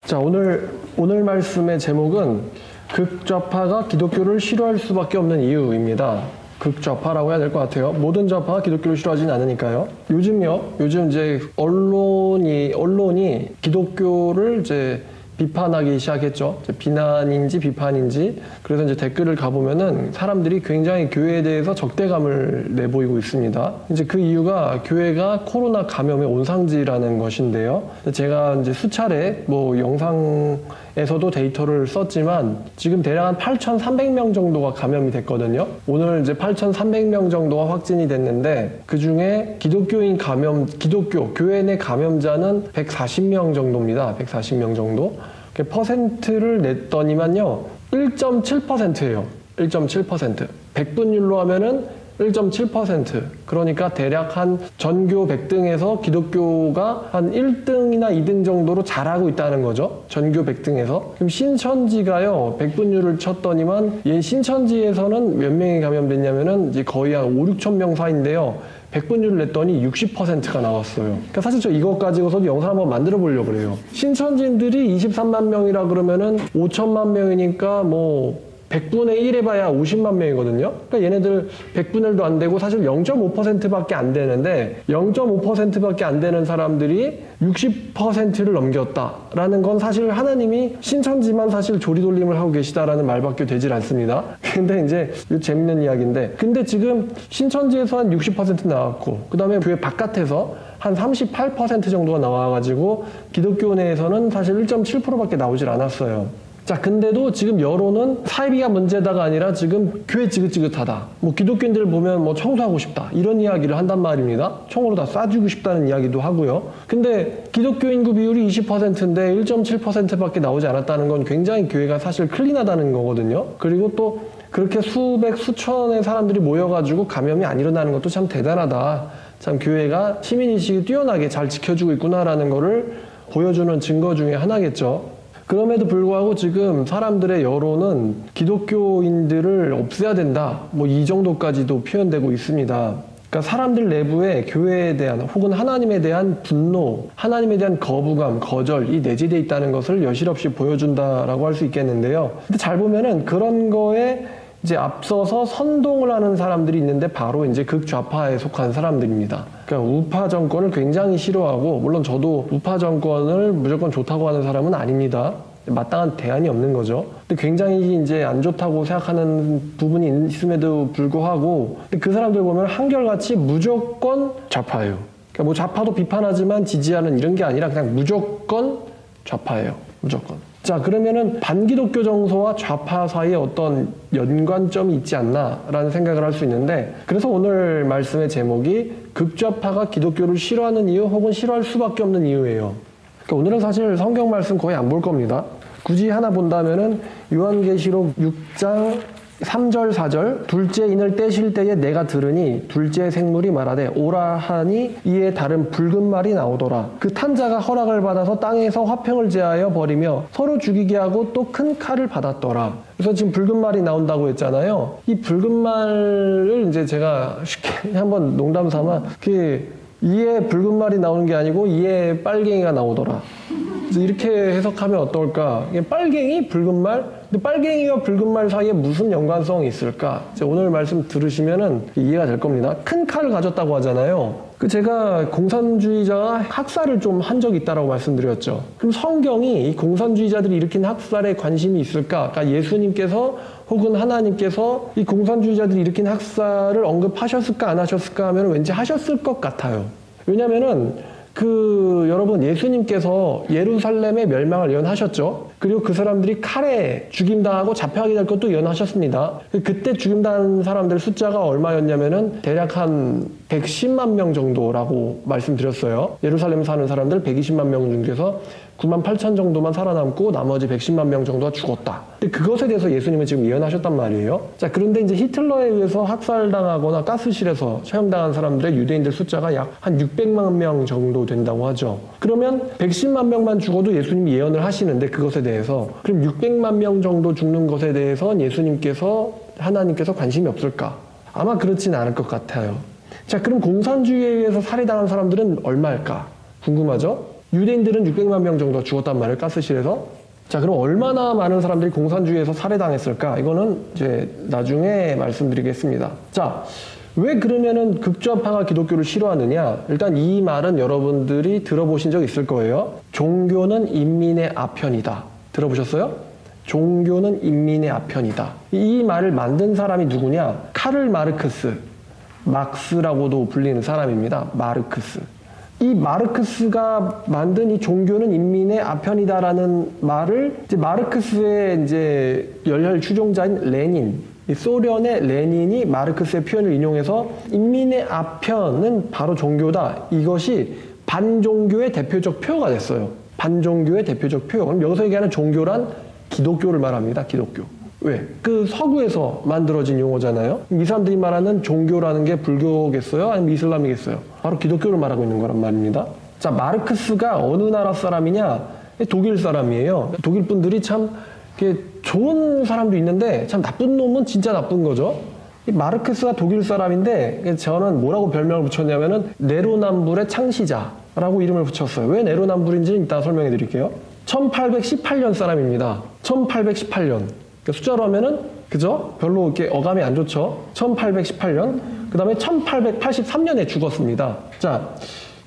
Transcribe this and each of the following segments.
자, 오늘 말씀의 제목은 극좌파가 기독교를 싫어할 수밖에 없는 이유입니다. 극좌파라고 해야 될 것 같아요. 모든 좌파가 기독교를 싫어하진 않으니까요. 요즘 이제 언론이 기독교를 이제 비판하기 시작했죠. 비난인지 비판인지. 그래서 이제 댓글을 가보면은 사람들이 굉장히 교회에 대해서 적대감을 내보이고 있습니다. 이제 그 이유가 교회가 코로나 감염의 온상지라는 것인데요. 제가 이제 수차례 영상에서도 데이터를 썼지만 지금 대략 한 8,300명 정도가 감염이 됐거든요. 오늘 이제 8,300명 정도가 확진이 됐는데 그 중에 교회 내 감염자는 140명 정도입니다. 140명 정도. 퍼센트를 냈더니만요. 1.7%예요. 1.7%. 100분율로 하면은 1.7%. 그러니까 대략 한 전교 100등에서 기독교가 한 1등이나 2등 정도로 잘하고 있다는 거죠. 전교 100등에서. 그럼 신천지가요. 100분율을 쳤더니만 신천지에서는 몇 명이 감염됐냐면은 이제 거의 한 5, 6천 명 사이인데요. 100분율을 냈더니 60%가 나왔어요. 그러니까 사실 저 이것 가지고서도 영상 한번 만들어 보려고 그래요. 신천지인들이 23만 명이라 그러면은 5천만 명이니까 100분의 1 해봐야 50만 명이거든요. 그러니까 얘네들 100분율도 안 되고 사실 0.5%밖에 안 되는데 0.5%밖에 안 되는 사람들이 60%를 넘겼다라는 건 사실 하나님이 신천지만 사실 조리돌림을 하고 계시다라는 말밖에 되질 않습니다. 근데 이제 재밌는 이야기인데 근데 지금 신천지에서 한 60% 나왔고 그 다음에 교회 바깥에서 한 38% 정도가 나와가지고 기독교 내에서는 사실 1.7%밖에 나오질 않았어요. 자, 근데도 지금 여론은 사이비가 문제다가 아니라 지금 교회 지긋지긋하다. 기독교인들 보면 청소하고 싶다. 이런 이야기를 한단 말입니다. 총으로 다 쏴주고 싶다는 이야기도 하고요. 근데 기독교 인구 비율이 20%인데 1.7%밖에 나오지 않았다는 건 굉장히 교회가 사실 클린하다는 거거든요. 그리고 또 그렇게 수천의 사람들이 모여가지고 감염이 안 일어나는 것도 참 대단하다. 참 교회가 시민의식이 뛰어나게 잘 지켜주고 있구나라는 거를 보여주는 증거 중에 하나겠죠. 그럼에도 불구하고 지금 사람들의 여론은 기독교인들을 없애야 된다. 이 정도까지도 표현되고 있습니다. 그러니까 사람들 내부에 교회에 대한 혹은 하나님에 대한 분노, 하나님에 대한 거부감, 거절이 내재되어 있다는 것을 여실없이 보여준다라고 할 수 있겠는데요. 근데 잘 보면은 그런 거에 이제 앞서서 선동을 하는 사람들이 있는데 바로 이제 극좌파에 속한 사람들입니다. 그러니까 우파 정권을 굉장히 싫어하고 물론 저도 우파 정권을 무조건 좋다고 하는 사람은 아닙니다. 마땅한 대안이 없는 거죠. 근데 굉장히 이제 안 좋다고 생각하는 부분이 있음에도 불구하고 근데 그 사람들 보면 한결같이 무조건 좌파예요. 그러니까 좌파도 비판하지만 지지하는 이런 게 아니라 그냥 무조건 좌파예요. 무조건. 자, 그러면은 반기독교 정서와 좌파 사이에 어떤 연관점이 있지 않나라는 생각을 할 수 있는데 그래서 오늘 말씀의 제목이 극좌파가 기독교를 싫어하는 이유 혹은 싫어할 수밖에 없는 이유예요. 그러니까 오늘은 사실 성경 말씀 거의 안 볼 겁니다. 굳이 하나 본다면은 요한계시록 6장 3절 4절 둘째 인을 떼실 때에 내가 들으니 둘째 생물이 말하되 오라 하니 이에 다른 붉은 말이 나오더라. 그 탄자가 허락을 받아서 땅에서 화평을 제하여 버리며 서로 죽이게 하고 또 큰 칼을 받았더라. 그래서 지금 붉은 말이 나온다고 했잖아요. 이 붉은 말을 이제 제가 쉽게 한번 농담 삼아 이에 붉은 말이 나오는 게 아니고 이에 빨갱이가 나오더라. 그래서 이렇게 해석하면 어떨까? 빨갱이, 붉은 말? 근데 빨갱이와 붉은 말 사이에 무슨 연관성이 있을까? 오늘 말씀 들으시면은 이해가 될 겁니다. 큰 칼을 가졌다고 하잖아요. 제가 공산주의자가 학살을 좀 한 적이 있다고 말씀드렸죠. 그럼 성경이 이 공산주의자들이 일으킨 학살에 관심이 있을까? 그러니까 예수님께서 혹은 하나님께서 이 공산주의자들이 일으킨 학살을 언급하셨을까 안 하셨을까 하면 왠지 하셨을 것 같아요. 왜냐면은 여러분 예수님께서 예루살렘의 멸망을 예언하셨죠. 그리고 그 사람들이 칼에 죽임당하고 잡혀가게 될 것도 예언하셨습니다. 그때 죽임당한 사람들 숫자가 얼마였냐면은 대략 한 110만 명 정도라고 말씀드렸어요. 예루살렘 사는 사람들 120만 명 중에서 9만 8천 정도만 살아남고 나머지 110만 명 정도가 죽었다. 근데 그것에 대해서 예수님은 지금 예언하셨단 말이에요. 자, 그런데 이제 히틀러에 의해서 학살당하거나 가스실에서 처형당한 사람들의 유대인들 숫자가 약 한 600만 명 정도 된다고 하죠. 그러면 110만 명만 죽어도 예수님이 예언을 하시는데 그것에 대해서 그럼 600만 명 정도 죽는 것에 대해서 하나님께서 관심이 없을까? 아마 그렇지는 않을 것 같아요. 자, 그럼 공산주의에 의해서 살해당한 사람들은 얼마일까? 궁금하죠? 유대인들은 600만 명 정도 죽었단 말이에요. 가스실에서. 자, 그럼 얼마나 많은 사람들이 공산주의에서 살해당했을까? 이거는 이제 나중에 말씀드리겠습니다. 자, 왜 그러면은 극좌파가 기독교를 싫어하느냐? 일단 이 말은 여러분들이 들어보신 적 있을 거예요. 종교는 인민의 아편이다. 들어보셨어요? 종교는 인민의 아편이다. 이 말을 만든 사람이 누구냐? 카를 마르크스, 막스라고도 불리는 사람입니다. 마르크스. 이 마르크스가 만든 이 종교는 인민의 아편이다라는 말을 이제 마르크스의 이제 열혈 추종자인 레닌, 이 소련의 레닌이 마르크스의 표현을 인용해서 인민의 아편은 바로 종교다. 이것이 반종교의 대표적 표어가 됐어요. 반종교의 대표적 표어. 그럼 여기서 얘기하는 종교란 기독교를 말합니다. 기독교. 왜? 그 서구에서 만들어진 용어잖아요. 이 사람들이 말하는 종교라는 게 불교겠어요? 아니면 이슬람이겠어요? 바로 기독교를 말하고 있는 거란 말입니다. 자, 마르크스가 어느 나라 사람이냐? 독일 사람이에요. 독일 분들이 참 좋은 사람도 있는데 참 나쁜 놈은 진짜 나쁜 거죠. 이 마르크스가 독일 사람인데 저는 뭐라고 별명을 붙였냐면은 내로남불의 창시자라고 이름을 붙였어요. 왜 내로남불인지는 이따 설명해 드릴게요. 1818년 사람입니다. 1818년. 숫자로 하면은 그죠? 별로 이렇게 어감이 안 좋죠. 1818년. 그 다음에 1883년에 죽었습니다. 자,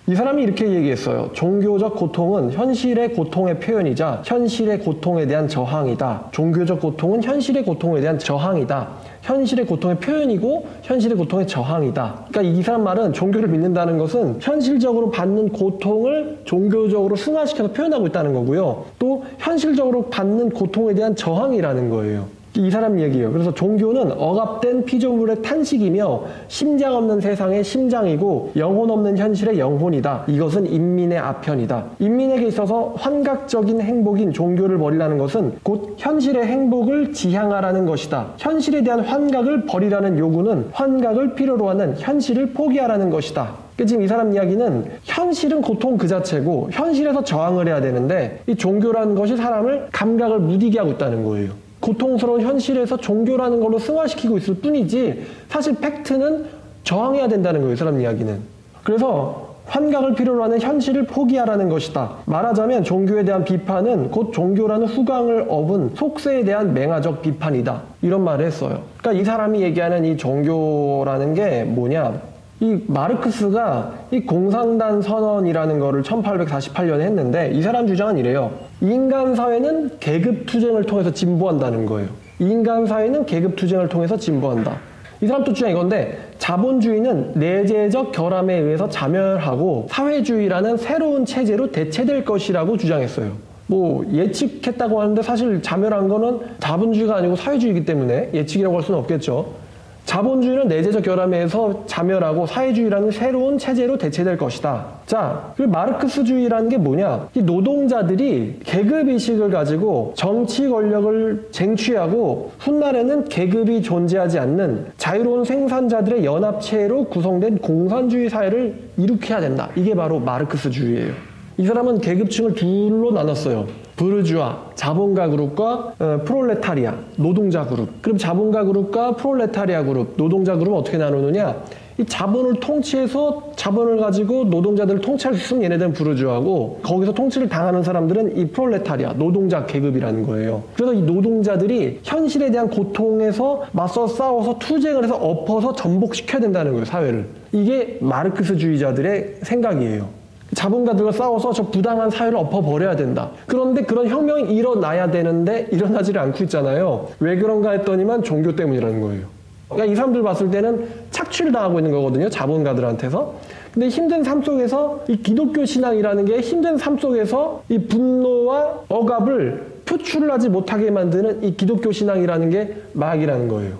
이 사람이 이렇게 얘기했어요. 종교적 고통은 현실의 고통의 표현이자 현실의 고통에 대한 저항이다. 종교적 고통은 현실의 고통에 대한 저항이다. 현실의 고통의 표현이고 현실의 고통의 저항이다. 그러니까 이 사람 말은 종교를 믿는다는 것은 현실적으로 받는 고통을 종교적으로 승화시켜서 표현하고 있다는 거고요. 또 현실적으로 받는 고통에 대한 저항이라는 거예요. 이 사람 얘기예요. 그래서 종교는 억압된 피조물의 탄식이며 심장 없는 세상의 심장이고 영혼 없는 현실의 영혼이다. 이것은 인민의 아편이다. 인민에게 있어서 환각적인 행복인 종교를 버리라는 것은 곧 현실의 행복을 지향하라는 것이다. 현실에 대한 환각을 버리라는 요구는 환각을 필요로 하는 현실을 포기하라는 것이다. 지금 이 사람 이야기는 현실은 고통 그 자체고 현실에서 저항을 해야 되는데 이 종교라는 것이 사람을 감각을 무디게 하고 있다는 거예요. 고통스러운 현실에서 종교라는 걸로 승화시키고 있을 뿐이지 사실 팩트는 저항해야 된다는 거예요. 이 사람 이야기는. 그래서 환각을 필요로 하는 현실을 포기하라는 것이다. 말하자면 종교에 대한 비판은 곧 종교라는 후광을 업은 속세에 대한 맹아적 비판이다. 이런 말을 했어요. 그러니까 이 사람이 얘기하는 이 종교라는 게 뭐냐. 이 마르크스가 이 공산당 선언이라는 거를 1848년에 했는데 이 사람 주장은 이래요. 인간 사회는 계급 투쟁을 통해서 진보한다는 거예요. 인간 사회는 계급 투쟁을 통해서 진보한다. 이 사람 또 주장 이건데 자본주의는 내재적 결함에 의해서 자멸하고 사회주의라는 새로운 체제로 대체될 것이라고 주장했어요. 뭐 예측했다고 하는데 사실 자멸한 거는 자본주의가 아니고 사회주의이기 때문에 예측이라고 할 수는 없겠죠. 자본주의는 내재적 결함에 의해서 자멸하고 사회주의라는 새로운 체제로 대체될 것이다. 자, 그리고 마르크스주의라는 게 뭐냐? 이 노동자들이 계급의식을 가지고 정치 권력을 쟁취하고 훗날에는 계급이 존재하지 않는 자유로운 생산자들의 연합체로 구성된 공산주의 사회를 일으켜야 된다. 이게 바로 마르크스주의예요. 이 사람은 계급층을 둘로 나눴어요. 부르주아, 자본가 그룹과 프롤레타리아, 노동자 그룹. 그럼 자본가 그룹과 프롤레타리아 그룹, 노동자 그룹은 어떻게 나누느냐? 이 자본을 통치해서 자본을 가지고 노동자들을 통치할 수 있으면 얘네들은 부르주아고 거기서 통치를 당하는 사람들은 이 프롤레타리아, 노동자 계급이라는 거예요. 그래서 이 노동자들이 현실에 대한 고통에서 맞서 싸워서 투쟁을 해서 엎어서 전복시켜야 된다는 거예요, 사회를. 이게 마르크스주의자들의 생각이에요. 자본가들과 싸워서 저 부당한 사회를 엎어버려야 된다. 그런데 그런 혁명이 일어나야 되는데 일어나지를 않고 있잖아요. 왜 그런가 했더니만 종교 때문이라는 거예요. 그러니까 이 사람들 봤을 때는 착취를 당하고 있는 거거든요. 자본가들한테서. 근데 힘든 삶 속에서 이 기독교 신앙이라는 게 힘든 삶 속에서 이 분노와 억압을 표출을 하지 못하게 만드는 이 기독교 신앙이라는 게 마약이라는 거예요.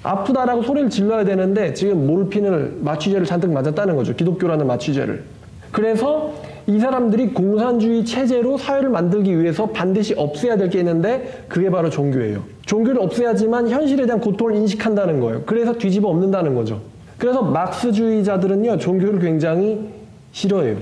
아프다라고 소리를 질러야 되는데 지금 모르핀을 마취제를 잔뜩 맞았다는 거죠. 기독교라는 마취제를. 그래서 이 사람들이 공산주의 체제로 사회를 만들기 위해서 반드시 없애야 될 게 있는데 그게 바로 종교예요. 종교를 없애야지만 현실에 대한 고통을 인식한다는 거예요. 그래서 뒤집어 엎는다는 거죠. 그래서 막스주의자들은요, 종교를 굉장히 싫어해요.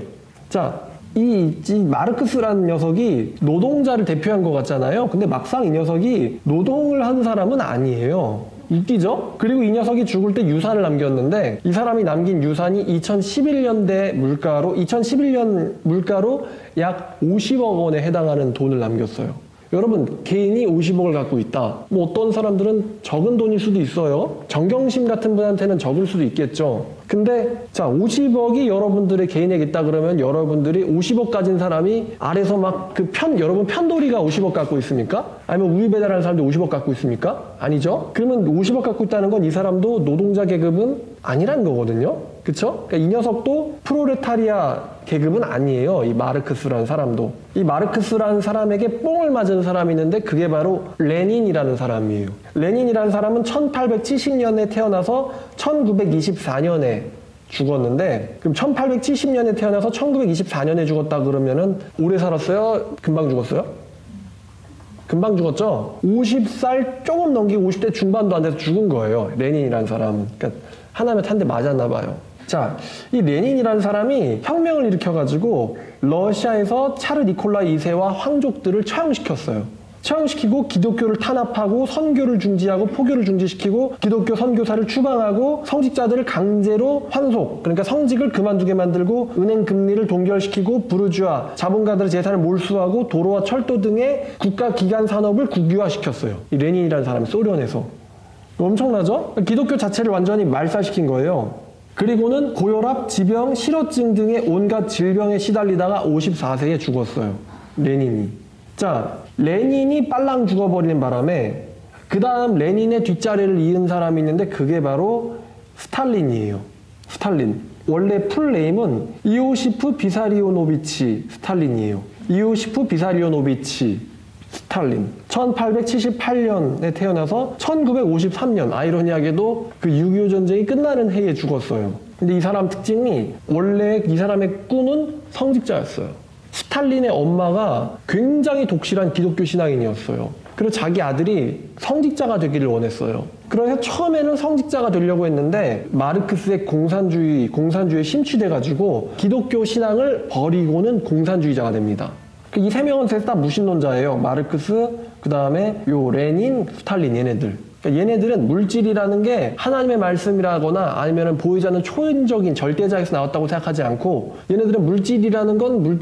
자, 이 마르크스라는 녀석이 노동자를 대표한 것 같잖아요. 근데 막상 이 녀석이 노동을 하는 사람은 아니에요. 웃기죠? 그리고 이 녀석이 죽을 때 유산을 남겼는데 이 사람이 남긴 유산이 2011년대 물가로 2011년 물가로 약 50억 원에 해당하는 돈을 남겼어요. 여러분, 개인이 50억을 갖고 있다. 뭐 어떤 사람들은 적은 돈일 수도 있어요. 정경심 같은 분한테는 적을 수도 있겠죠. 근데 자, 50억이 여러분들의 개인에게 있다 그러면 여러분들이 50억 가진 사람이 아래서 막 여러분 편돌이가 50억 갖고 있습니까? 아니면 우유 배달하는 사람도 50억 갖고 있습니까? 아니죠? 그러면 50억 갖고 있다는 건 이 사람도 노동자 계급은 아니란 거거든요. 그쵸? 그러니까 이 녀석도 프로레타리아 계급은 아니에요. 이 마르크스라는 사람도. 이 마르크스라는 사람에게 뽕을 맞은 사람이 있는데 그게 바로 레닌이라는 사람이에요. 레닌이라는 사람은 1870년에 태어나서 1924년에 죽었는데, 그럼 1870년에 태어나서 1924년에 죽었다 그러면은 오래 살았어요? 금방 죽었어요? 금방 죽었죠? 50살 조금 넘기고 50대 중반도 안 돼서 죽은 거예요. 레닌이라는 사람은. 그러니까 하나면 탄 대 맞았나 봐요. 자, 이 레닌이라는 사람이 혁명을 일으켜가지고 러시아에서 차르 니콜라이 2세와 황족들을 처형시켰어요. 처형시키고 기독교를 탄압하고 선교를 중지하고 포교를 중지시키고 기독교 선교사를 추방하고 성직자들을 강제로 환속, 그러니까 성직을 그만두게 만들고 은행 금리를 동결시키고 부르주아 자본가들의 재산을 몰수하고 도로와 철도 등의 국가기관 산업을 국유화시켰어요. 이 레닌이라는 사람이 소련에서. 엄청나죠? 기독교 자체를 완전히 말살시킨 거예요. 그리고는 고혈압, 지병, 실어증 등의 온갖 질병에 시달리다가 54세에 죽었어요. 레닌이. 자, 레닌이 빨랑 죽어버리는 바람에 그 다음 레닌의 뒷자리를 이은 사람이 있는데 그게 바로 스탈린이에요. 스탈린. 원래 풀네임은 이오시프 비사리오노비치 스탈린이에요. 이오시프 비사리오노비치 스탈린. 1878년에 태어나서 1953년, 아이러니하게도 그 6.25 전쟁이 끝나는 해에 죽었어요. 근데 이 사람 특징이 원래 이 사람의 꿈은 성직자였어요. 스탈린의 엄마가 굉장히 독실한 기독교 신앙인이었어요. 그리고 자기 아들이 성직자가 되기를 원했어요. 그래서 처음에는 성직자가 되려고 했는데 마르크스의 공산주의에 심취돼가지고 기독교 신앙을 버리고는 공산주의자가 됩니다. 이 세 명은 셋 다 무신론자예요. 마르크스, 그 다음에 요 레닌, 스탈린 얘네들. 그러니까 얘네들은 물질이라는 게 하나님의 말씀이라거나 아니면 보이지 않는 초인적인 절대자에서 나왔다고 생각하지 않고 얘네들은 물질이라는 건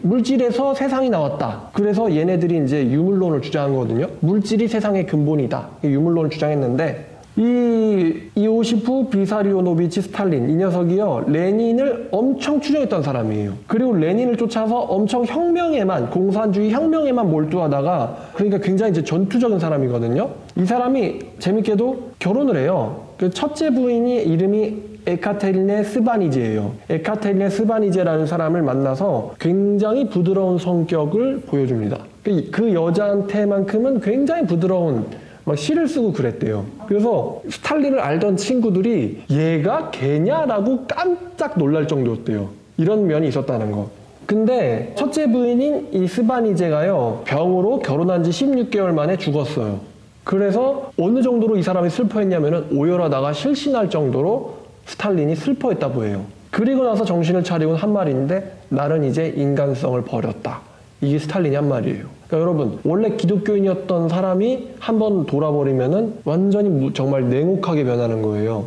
물질에서 세상이 나왔다. 그래서 얘네들이 이제 유물론을 주장하거든요. 물질이 세상의 근본이다. 유물론을 주장했는데 이 이오시프 비사리오노비치 스탈린 이 녀석이요 레닌을 엄청 추종했던 사람이에요. 그리고 레닌을 쫓아서 엄청 공산주의 혁명에만 몰두하다가 그러니까 굉장히 이제 전투적인 사람이거든요. 이 사람이 재밌게도 결혼을 해요. 그 첫째 부인이 이름이 에카테리네 스바니제예요. 에카테리네 스바니제라는 사람을 만나서 굉장히 부드러운 성격을 보여줍니다. 그 여자한테만큼은 굉장히 부드러운 막 시를 쓰고 그랬대요. 그래서 스탈린을 알던 친구들이 얘가 걔냐라고 깜짝 놀랄 정도였대요. 이런 면이 있었다는 거. 근데 첫째 부인인 이 스바니제가요 병으로 결혼한 지 16개월 만에 죽었어요. 그래서 어느 정도로 이 사람이 슬퍼했냐면은 오열하다가 실신할 정도로 스탈린이 슬퍼했다고 해요. 그리고 나서 정신을 차리고는 한 말인데 나는 이제 인간성을 버렸다. 이게 스탈린이 한 말이에요. 그러니까 여러분 원래 기독교인이었던 사람이 한번 돌아버리면은 완전히 정말 냉혹하게 변하는 거예요.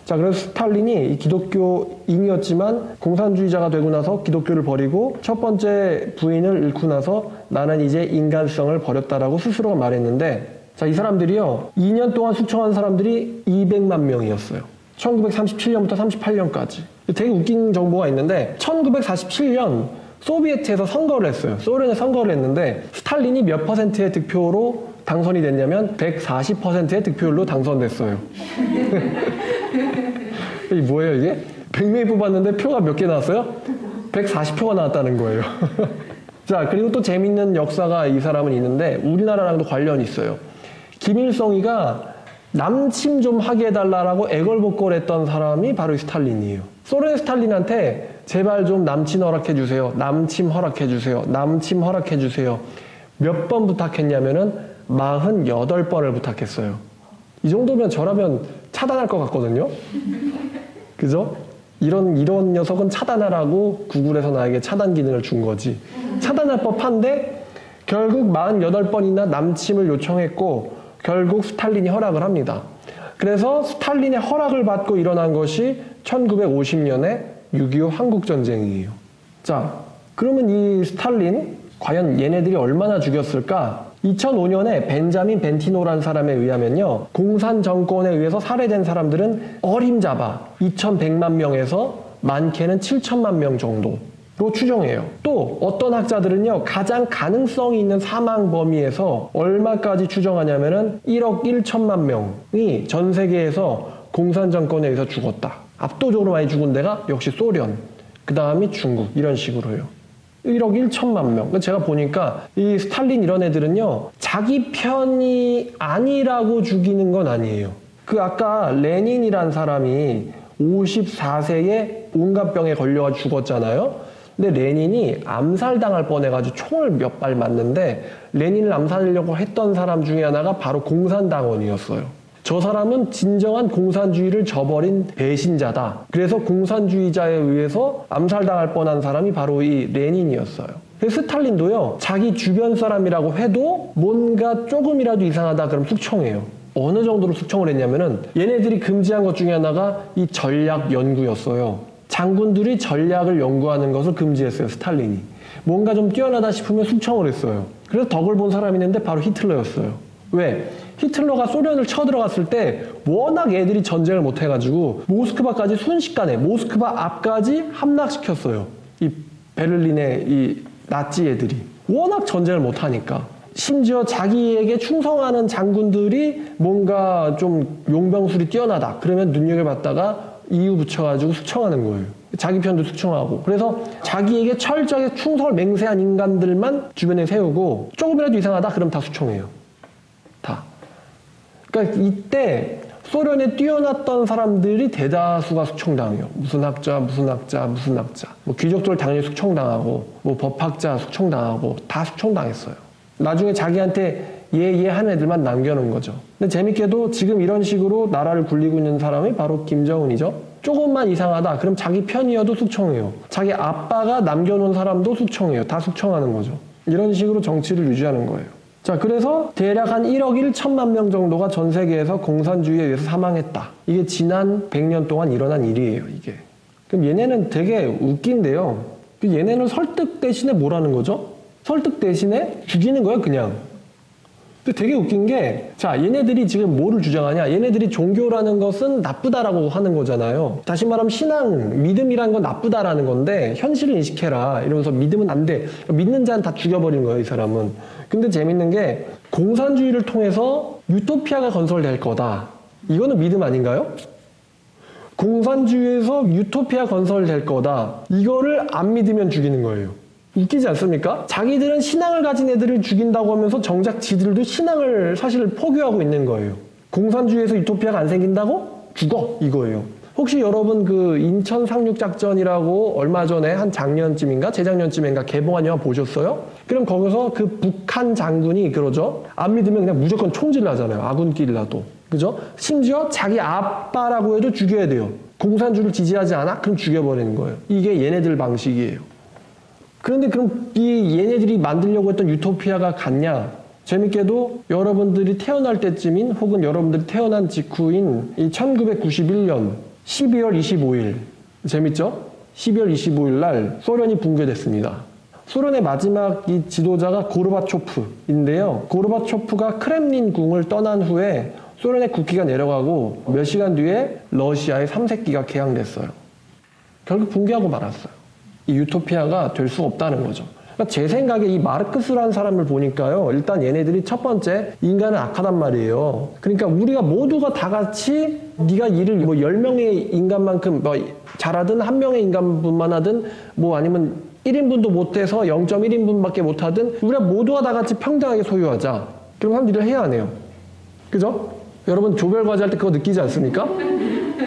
자, 그래서 스탈린이 기독교인이었지만 공산주의자가 되고 나서 기독교를 버리고 첫 번째 부인을 잃고 나서 나는 이제 인간성을 버렸다라고 스스로가 말했는데 자, 이 사람들이요 2년 동안 숙청한 사람들이 200만 명이었어요. 1937년부터 38년까지. 되게 웃긴 정보가 있는데 1947년 소비에트에서 선거를 했어요. 소련에 선거를 했는데 스탈린이 몇 퍼센트의 득표로 당선이 됐냐면 140%의 득표율로 당선됐어요. 이게 뭐예요 이게? 100명이 뽑았는데 표가 몇 개 나왔어요? 140표가 나왔다는 거예요. 자, 그리고 또 재밌는 역사가 이 사람은 있는데 우리나라랑도 관련이 있어요. 김일성이가 남침 좀 하게 해달라고 애걸복걸했던 사람이 바로 이 스탈린이에요. 소련의 스탈린한테 제발 좀 남친 허락해주세요. 남침 허락해주세요. 남침 허락해주세요. 몇 번 부탁했냐면은 48번을 부탁했어요. 이 정도면 저라면 차단할 것 같거든요. 그죠? 이런 녀석은 차단하라고 구글에서 나에게 차단 기능을 준 거지. 차단할 법한데 결국 48번이나 남침을 요청했고 결국 스탈린이 허락을 합니다. 그래서 스탈린의 허락을 받고 일어난 것이 1950년에 6.25 한국전쟁이에요. 자, 그러면 이 스탈린, 과연 얘네들이 얼마나 죽였을까? 2005년에 벤자민 벤티노라는 사람에 의하면요, 공산 정권에 의해서 살해된 사람들은 어림잡아 2100만 명에서 많게는 7000만 명 정도로 추정해요. 또 어떤 학자들은요, 가장 가능성이 있는 사망 범위에서 얼마까지 추정하냐면은 1억 1천만 명이 전 세계에서 공산 정권에 의해서 죽었다. 압도적으로 많이 죽은 데가 역시 소련, 그 다음이 중국, 이런 식으로요. 1억 1천만 명. 제가 보니까 이 스탈린 이런 애들은요, 자기 편이 아니라고 죽이는 건 아니에요. 그 아까 레닌이란 사람이 54세에 온갖 병에 걸려가 죽었잖아요. 근데 레닌이 암살당할 뻔해가지고 총을 몇 발 맞는데, 레닌을 암살하려고 했던 사람 중에 하나가 바로 공산당원이었어요. 저 사람은 진정한 공산주의를 저버린 배신자다. 그래서 공산주의자에 의해서 암살당할 뻔한 사람이 바로 이 레닌이었어요. 스탈린도요, 자기 주변 사람이라고 해도 뭔가 조금이라도 이상하다 그럼 숙청해요. 어느 정도로 숙청을 했냐면은, 얘네들이 금지한 것 중에 하나가 이 전략 연구였어요. 장군들이 전략을 연구하는 것을 금지했어요, 스탈린이. 뭔가 좀 뛰어나다 싶으면 숙청을 했어요. 그래서 덕을 본 사람이 있는데 바로 히틀러였어요. 왜? 히틀러가 소련을 쳐들어갔을 때 워낙 애들이 전쟁을 못해가지고 모스크바까지 순식간에, 모스크바 앞까지 함락시켰어요. 이 베를린의 이 나치 애들이. 워낙 전쟁을 못하니까. 심지어 자기에게 충성하는 장군들이 뭔가 좀 용병술이 뛰어나다 그러면 눈여겨봤다가 이유 붙여가지고 숙청하는 거예요. 자기 편도 숙청하고. 그래서 자기에게 철저하게 충성을 맹세한 인간들만 주변에 세우고, 조금이라도 이상하다 그럼 다 숙청해요. 다. 그러니까 이때 소련에 뛰어났던 사람들이 대다수가 숙청당해요. 무슨 학자, 무슨 학자, 무슨 학자. 뭐 귀족들 당연히 숙청당하고, 뭐 법학자 숙청당하고, 다 숙청당했어요. 나중에 자기한테 예 하는 애들만 남겨놓은 거죠. 근데 재밌게도 지금 이런 식으로 나라를 굴리고 있는 사람이 바로 김정은이죠. 조금만 이상하다 그럼 자기 편이어도 숙청해요. 자기 아빠가 남겨놓은 사람도 숙청해요. 다 숙청하는 거죠. 이런 식으로 정치를 유지하는 거예요. 자, 그래서 대략 한 1억 1천만 명 정도가 전 세계에서 공산주의에 의해서 사망했다. 이게 지난 100년 동안 일어난 일이에요, 이게. 그럼 얘네는 되게 웃긴데요. 얘네는 설득 대신에 뭐라는 거죠? 설득 대신에 죽이는 거예요, 그냥. 근데 되게 웃긴 게, 자, 얘네들이 지금 뭐를 주장하냐? 얘네들이 종교라는 것은 나쁘다라고 하는 거잖아요. 다시 말하면 신앙, 믿음이라는 건 나쁘다라는 건데, 현실을 인식해라. 이러면서 믿으면 안 돼. 믿는 자는 다 죽여버리는 거예요, 이 사람은. 근데 재밌는 게, 공산주의를 통해서 유토피아가 건설될 거다. 이거는 믿음 아닌가요? 공산주의에서 유토피아 건설될 거다. 이거를 안 믿으면 죽이는 거예요. 웃기지 않습니까? 자기들은 신앙을 가진 애들을 죽인다고 하면서 정작 지들도 신앙을 사실 포기하고 있는 거예요. 공산주의에서 유토피아가 안 생긴다고? 죽어! 이거예요. 혹시 여러분 그 인천 상륙작전이라고 얼마 전에 한 작년쯤인가 재작년쯤인가 개봉한 영화 보셨어요? 그럼 거기서 그 북한 장군이 그러죠? 안 믿으면 그냥 무조건 총질을 하잖아요. 아군끼리라도. 그죠? 심지어 자기 아빠라고 해도 죽여야 돼요. 공산주의를 지지하지 않아? 그럼 죽여버리는 거예요. 이게 얘네들 방식이에요. 그런데 그럼 이 얘네들이 만들려고 했던 유토피아가 같냐? 재밌게도 여러분들이 태어날 때쯤인 혹은 여러분들이 태어난 직후인 이 1991년 12월 25일 재밌죠? 12월 25일 날 소련이 붕괴됐습니다. 소련의 마지막 이 지도자가 고르바초프인데요. 고르바초프가 크렘린 궁을 떠난 후에 소련의 국기가 내려가고 몇 시간 뒤에 러시아의 3세기가 개항됐어요. 결국 붕괴하고 말았어요. 이 유토피아가 될 수 없다는 거죠. 그러니까 제 생각에 이 마르크스라는 사람을 보니까요. 일단 얘네들이 첫 번째 인간은 악하단 말이에요. 그러니까 우리가 모두가 다 같이 네가 일을 뭐 10명의 인간만큼 뭐 잘하든 1명의 인간분만 하든 뭐 아니면 1인분도 못해서 0.1인분밖에 못하든 우리가 모두가 다 같이 평등하게 소유하자. 그럼 사람들이 해야 하네요. 그죠? 여러분 조별과제 할 때 그거 느끼지 않습니까?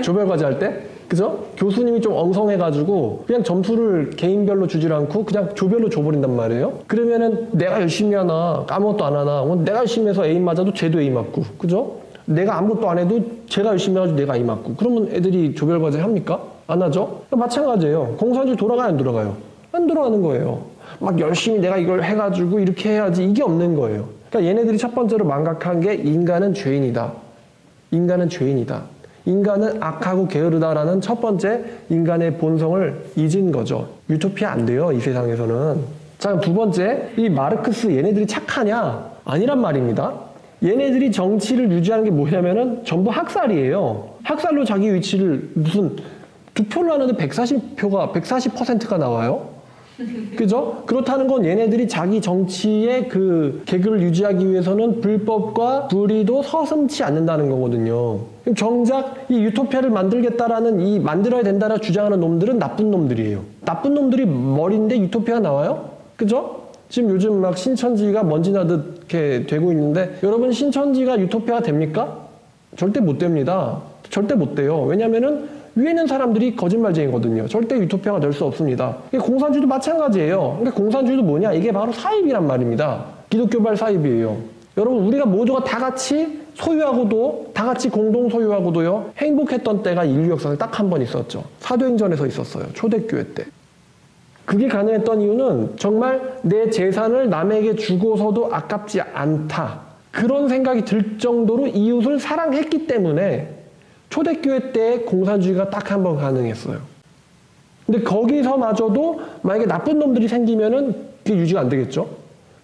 조별과제 할 때? 그죠? 교수님이 좀 엉성해가지고 그냥 점수를 개인별로 주질 않고 그냥 조별로 줘버린단 말이에요. 그러면은 내가 열심히 하나 아무것도 안 하나 내가 열심히 해서 A 맞아도 쟤도 A 맞고 그죠? 내가 아무것도 안 해도 제가 열심히 해가지고 내가 A 맞고 그러면 애들이 조별과제 합니까? 안 하죠? 마찬가지예요. 공산주의 돌아가요 안 돌아가요? 안 돌아가는 거예요. 막 열심히 내가 이걸 해가지고 이렇게 해야지 이게 없는 거예요. 그러니까 그러니까 얘네들이 첫 번째로 망각한 게 인간은 죄인이다. 인간은 죄인이다. 인간은 악하고 게으르다라는 첫 번째 인간의 본성을 잊은 거죠. 유토피아 안 돼요, 이 세상에서는. 자, 두 번째, 이 마르크스 얘네들이 착하냐? 아니란 말입니다. 얘네들이 정치를 유지하는 게 뭐냐면은 전부 학살이에요. 학살로 자기 위치를 무슨 투표를 하는데 140%가 나와요. 그죠? 그렇다는 건 얘네들이 자기 정치의 그 계급을 유지하기 위해서는 불법과 불의도 서슴지 않는다는 거거든요. 그럼 정작 이 유토피아를 만들겠다라는 이 만들어야 된다라 주장하는 놈들은 나쁜 놈들이에요. 나쁜 놈들이 머리인데 유토피아가 나와요? 그죠? 지금 요즘 막 신천지가 먼지 나듯 이렇게 되고 있는데 여러분 신천지가 유토피아가 됩니까? 절대 못 됩니다. 절대 못 돼요. 왜냐면은 위에 있는 사람들이 거짓말쟁이거든요. 절대 유토피아가 될 수 없습니다. 공산주의도 마찬가지예요. 그러니까 공산주의도 뭐냐? 이게 바로 사입이란 말입니다. 기독교발 사입이에요. 여러분 우리가 모두가 다 같이 소유하고도 다 같이 공동 소유하고도요 행복했던 때가 인류 역사에 딱 한 번 있었죠. 사도행전에서 있었어요. 초대교회 때. 그게 가능했던 이유는 정말 내 재산을 남에게 주고서도 아깝지 않다. 그런 생각이 들 정도로 이웃을 사랑했기 때문에 초대교회 때 공산주의가 딱 한 번 가능했어요. 근데 거기서마저도 만약에 나쁜 놈들이 생기면은 그게 유지가 안 되겠죠?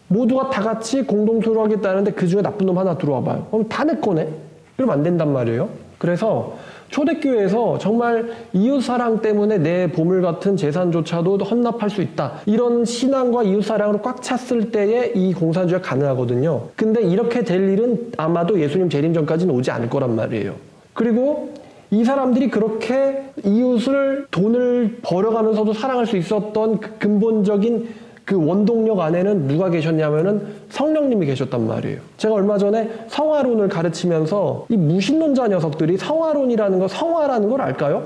모두가 다 같이 공동소유를 하겠다는데 그 중에 나쁜 놈 하나 들어와 봐요. 그럼 다 내 거네? 그러면 안 된단 말이에요. 그래서 초대교회에서 정말 이웃사랑 때문에 내 보물 같은 재산조차도 헌납할 수 있다. 이런 신앙과 이웃사랑으로 꽉 찼을 때에 이 공산주의가 가능하거든요. 근데 이렇게 될 일은 아마도 예수님 재림 전까지는 오지 않을 거란 말이에요. 그리고 이 사람들이 그렇게 이웃을 돈을 벌어가면서도 사랑할 수 있었던 그 근본적인 그 원동력 안에는 누가 계셨냐면은 성령님이 계셨단 말이에요. 제가 얼마 전에 성화론을 가르치면서 이 무신론자 녀석들이 성화론이라는 거, 성화라는 걸 알까요?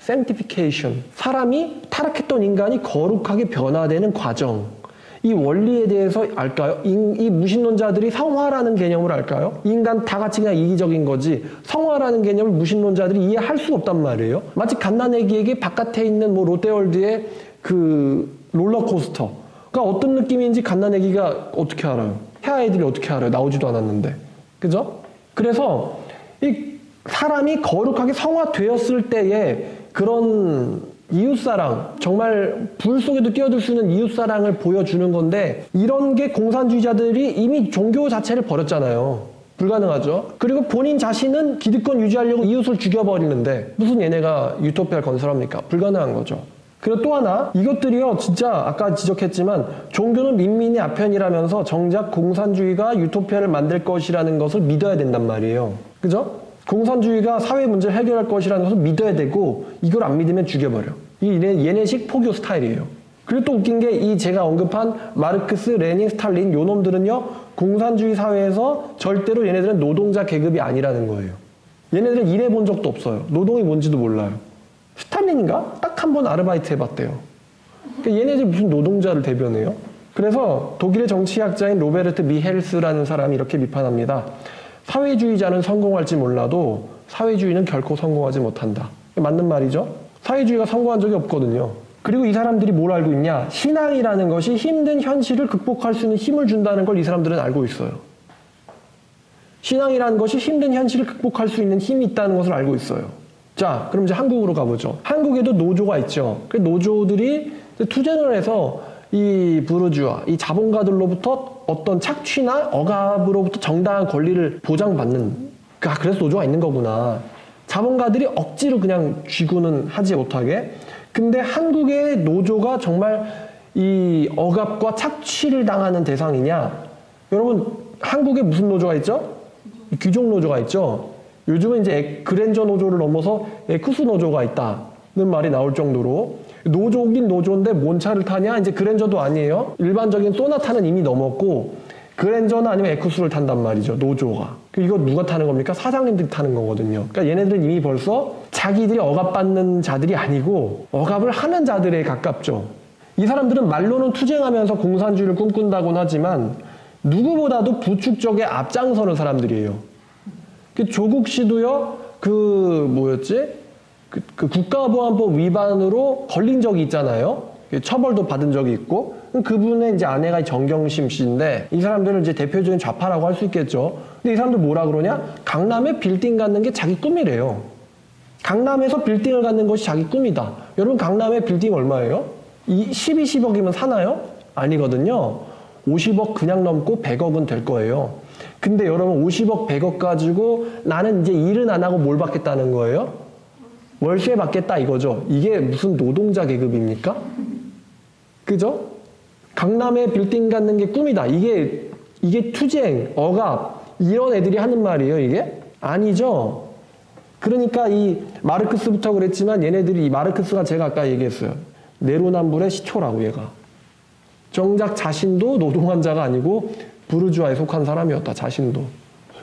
sanctification. 사람이 타락했던 인간이 거룩하게 변화되는 과정. 이 원리에 대해서 알까요? 이 무신론자들이 성화라는 개념을 알까요? 인간 다 같이 그냥 이기적인 거지 성화라는 개념을 무신론자들이 이해할 수가 없단 말이에요. 마치 갓난애기에게 바깥에 있는 뭐 롯데월드의 그 롤러코스터가 어떤 느낌인지 갓난애기가 어떻게 알아요? 태아 애들이 어떻게 알아요? 나오지도 않았는데. 그죠? 그래서 이 사람이 거룩하게 성화되었을 때에 그런 이웃사랑, 정말 불 속에도 끼어들 수 있는 이웃사랑을 보여주는 건데 이런 게 공산주의자들이 이미 종교 자체를 버렸잖아요. 불가능하죠. 그리고 본인 자신은 기득권 유지하려고 이웃을 죽여버리는데 무슨 얘네가 유토피아를 건설합니까? 불가능한 거죠. 그리고 또 하나, 이것들이요 진짜 아까 지적했지만 종교는 민민의 아편이라면서 정작 공산주의가 유토피아를 만들 것이라는 것을 믿어야 된단 말이에요. 그죠? 공산주의가 사회 문제를 해결할 것이라는 것을 믿어야 되고 이걸 안 믿으면 죽여버려. 이게 얘네식 포교 스타일이에요. 그리고 또 웃긴 게 이 제가 언급한 마르크스, 레닌, 스탈린 요 놈들은요 공산주의 사회에서 절대로 얘네들은 노동자 계급이 아니라는 거예요. 얘네들은 일해본 적도 없어요. 노동이 뭔지도 몰라요. 스탈린인가? 딱 한 번 아르바이트 해봤대요. 그러니까 얘네들 무슨 노동자를 대변해요? 그래서 독일의 정치학자인 로베르트 미헬스라는 사람이 이렇게 비판합니다. 사회주의자는 성공할지 몰라도 사회주의는 결코 성공하지 못한다. 맞는 말이죠? 사회주의가 성공한 적이 없거든요. 그리고 이 사람들이 뭘 알고 있냐? 신앙이라는 것이 힘든 현실을 극복할 수 있는 힘을 준다는 걸 이 사람들은 알고 있어요. 신앙이라는 것이 힘든 현실을 극복할 수 있는 힘이 있다는 것을 알고 있어요. 자, 그럼 이제 한국으로 가보죠. 한국에도 노조가 있죠. 그 노조들이 투쟁을 해서 이 부르주아, 이 자본가들로부터 어떤 착취나 억압으로부터 정당한 권리를 보장받는, 그래서 노조가 있는 거구나. 자본가들이 억지로 그냥 쥐고는 하지 못하게. 근데 한국의 노조가 정말 이 억압과 착취를 당하는 대상이냐? 여러분, 한국에 무슨 노조가 있죠? 귀족 노조가 있죠? 요즘은 이제 그랜저 노조를 넘어서 에쿠스 노조가 있다는 말이 나올 정도로 노조긴 노조인데 뭔 차를 타냐? 이제 그랜저도 아니에요. 일반적인 소나타는 이미 넘었고 그랜저나 아니면 에쿠스를 탄단 말이죠. 노조가. 이거 누가 타는 겁니까? 사장님들이 타는 거거든요. 그러니까 얘네들은 이미 벌써 자기들이 억압받는 자들이 아니고 억압을 하는 자들에 가깝죠. 이 사람들은 말로는 투쟁하면서 공산주의를 꿈꾼다고는 하지만 누구보다도 부축적에 앞장서는 사람들이에요. 조국 씨도요, 그 국가보안법 위반으로 걸린 적이 있잖아요. 처벌도 받은 적이 있고. 그럼 그분의 이제 아내가 정경심 씨인데 이 사람들은 이제 대표적인 좌파라고 할 수 있겠죠. 근데 이 사람들 뭐라 그러냐? 강남에 빌딩 갖는 게 자기 꿈이래요. 강남에서 빌딩을 갖는 것이 자기 꿈이다. 여러분 강남에 빌딩 얼마예요? 12, 10억이면 사나요? 아니거든요. 50억 그냥 넘고 100억은 될 거예요. 근데 여러분 50억, 100억 가지고 나는 이제 일은 안 하고 뭘 받겠다는 거예요? 월세 받겠다 이거죠. 이게 무슨 노동자 계급입니까? 그죠? 강남에 빌딩 갖는 게 꿈이다. 이게 투쟁, 억압 이런 애들이 하는 말이에요, 이게? 아니죠. 그러니까 이 마르크스부터 그랬지만 얘네들이 이 마르크스가 제가 아까 얘기했어요. 내로남불의 시초라고 얘가. 정작 자신도 노동환자가 아니고 부르주아에 속한 사람이었다. 자신도.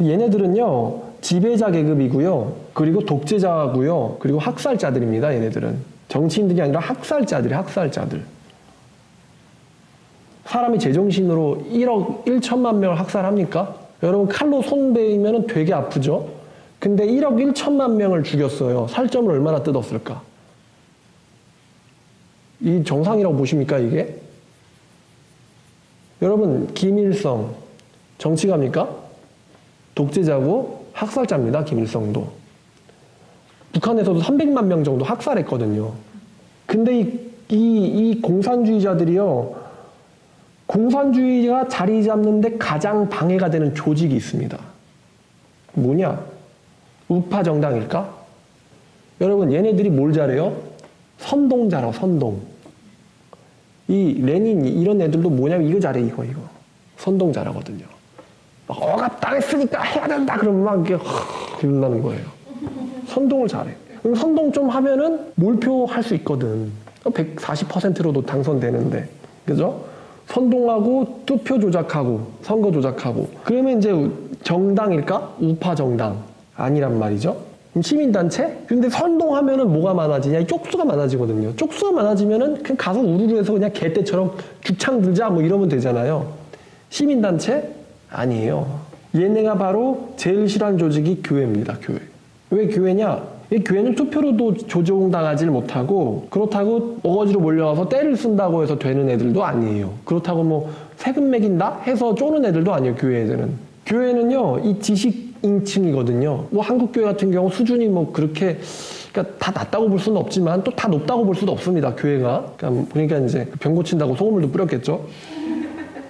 얘네들은요. 지배자 계급이고요. 그리고 독재자고요. 그리고 학살자들입니다. 얘네들은. 정치인들이 아니라 학살자들이 학살자들. 사람이 제정신으로 1억 1천만 명을 학살합니까? 여러분 칼로 손 베이면 되게 아프죠? 근데 1억 1천만 명을 죽였어요. 살점을 얼마나 뜯었을까? 이 정상이라고 보십니까 이게? 여러분 김일성 정치가입니까? 독재자고 학살자입니다. 김일성도. 북한에서도 300만 명 정도 학살했거든요. 근데 이 공산주의자들이요. 공산주의가 자리 잡는데 가장 방해가 되는 조직이 있습니다. 뭐냐? 우파 정당일까? 여러분 얘네들이 뭘 잘해요? 선동 잘해. 선동. 이 레닌 이런 애들도 뭐냐면 이거 잘해. 이거 선동 잘하거든요. 억압당했으니까 해야 된다 그러면 막 이게 이런다는 거예요. 선동을 잘해. 그럼 선동 좀 하면은 몰표할 수 있거든. 140%로도 당선되는데. 그죠? 선동하고 투표 조작하고 선거 조작하고 그러면 이제 정당일까? 우파 정당 아니란 말이죠. 시민단체? 근데 선동하면은 뭐가 많아지냐? 쪽수가 많아지거든요. 쪽수가 많아지면은 그냥 가서 우르르해서 그냥 개떼처럼 죽창 들자 뭐 이러면 되잖아요. 시민단체? 아니에요. 얘네가 바로 제일 싫어하는 조직이 교회입니다. 교회. 왜 교회냐? 이 교회는 투표로도 조종당하지 못하고 그렇다고 어거지로 몰려와서 때를 쓴다고 해서 되는 애들도 아니에요. 그렇다고 뭐 세금 매긴다 해서 쪼는 애들도 아니에요. 교회 애들은. 교회는요. 이 지식인층이거든요. 뭐 한국교회 같은 경우 수준이 뭐 그렇게 그러니까 다 낮다고 볼 수는 없지만 또 다 높다고 볼 수도 없습니다. 교회가. 그러니까 이제 병 고친다고 소금물도 뿌렸겠죠.